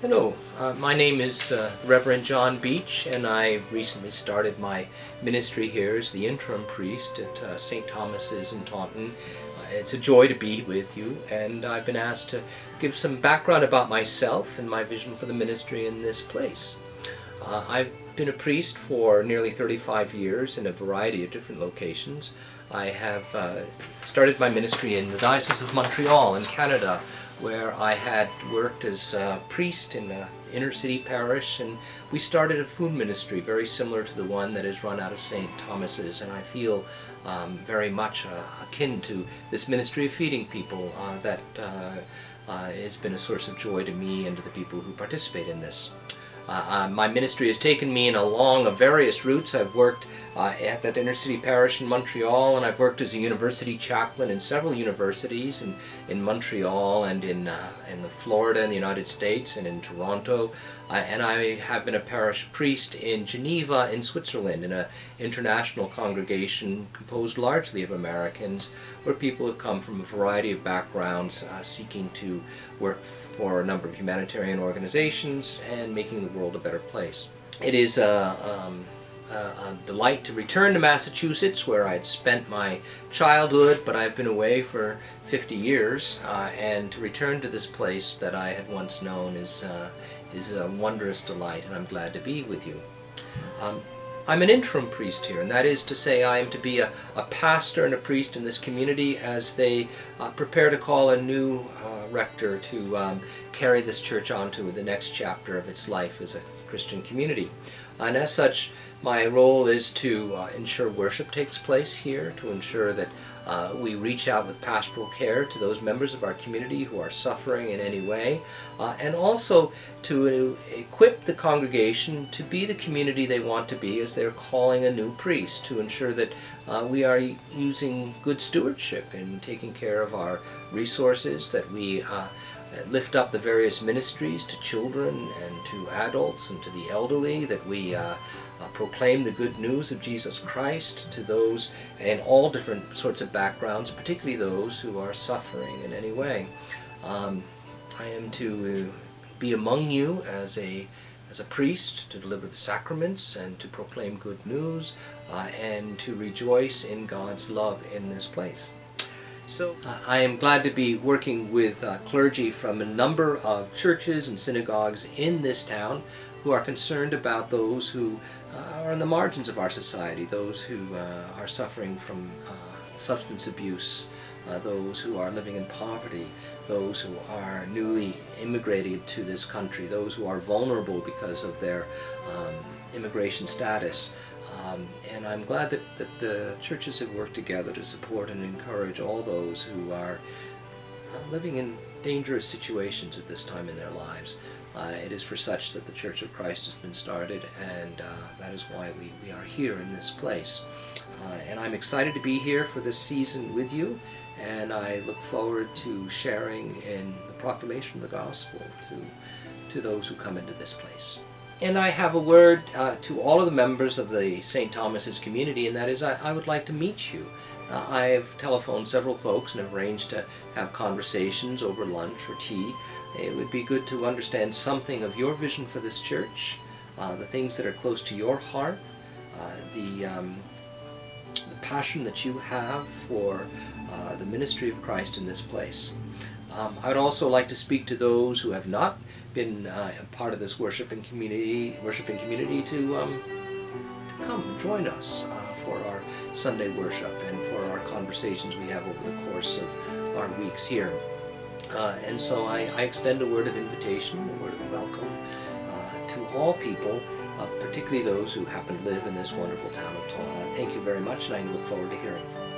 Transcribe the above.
Hello, my name is Reverend John Beach, and I recently started my ministry here as the interim priest at St. Thomas's in Taunton. It's a joy to be with you, and I've been asked to give some background about myself and my vision for the ministry in this place. I've been a priest for nearly 35 years in a variety of different locations. I have started my ministry in the Diocese of Montreal in Canada, where I had worked as a priest in an inner city parish, and we started a food ministry very similar to the one that is run out of St. Thomas's, and I feel very much akin to this ministry of feeding people that has been a source of joy to me and to the people who participate in this. My ministry has taken me along various routes. I've worked at that inner city parish in Montreal, and I've worked as a university chaplain in several universities in Montreal and in Florida in the United States and in Toronto. And I have been a parish priest in Geneva in Switzerland in an international congregation composed largely of Americans, where people have come from a variety of backgrounds seeking to work for a number of humanitarian organizations and making the world a better place. It is a delight to return to Massachusetts, where I'd spent my childhood, but I've been away for 50 years, and to return to this place that I had once known is a wondrous delight, and I'm glad to be with you. I'm an interim priest here, and that is to say I am to be a pastor and a priest in this community as they prepare to call a new rector to carry this church on to the next chapter of its life as a Christian community. And as such, my role is to ensure worship takes place here, to ensure that we reach out with pastoral care to those members of our community who are suffering in any way, and also to equip the congregation to be the community they want to be as they're calling a new priest, to ensure that we are using good stewardship in taking care of our resources, that we lift up the various ministries to children and to adults and to the elderly, that we proclaim the good news of Jesus Christ to those in all different sorts of backgrounds, particularly those who are suffering in any way. I am to be among you as a priest, to deliver the sacraments and to proclaim good news and to rejoice in God's love in this place. So I am glad to be working with clergy from a number of churches and synagogues in this town who are concerned about those who are on the margins of our society, those who are suffering from substance abuse, those who are living in poverty, those who are newly immigrated to this country, those who are vulnerable because of their immigration status. And I'm glad that the churches have worked together to support and encourage all those who are living in dangerous situations at this time in their lives. It is for such that the Church of Christ has been started, and that is why we are here in this place. And I'm excited to be here for this season with you, and I look forward to sharing in the proclamation of the gospel to those who come into this place. And I have a word to all of the members of the St. Thomas's community, and that is I would like to meet you. I've telephoned several folks and have arranged to have conversations over lunch or tea. It would be good to understand something of your vision for this church, the things that are close to your heart, the passion that you have for the ministry of Christ in this place. I would also like to speak to those who have not been part of this worshiping community to come and join us for our Sunday worship and for our conversations we have over the course of our weeks here. And so I extend a word of invitation, a word of welcome to all people, particularly those who happen to live in this wonderful town of Taunton. Thank you very much, and I look forward to hearing from you.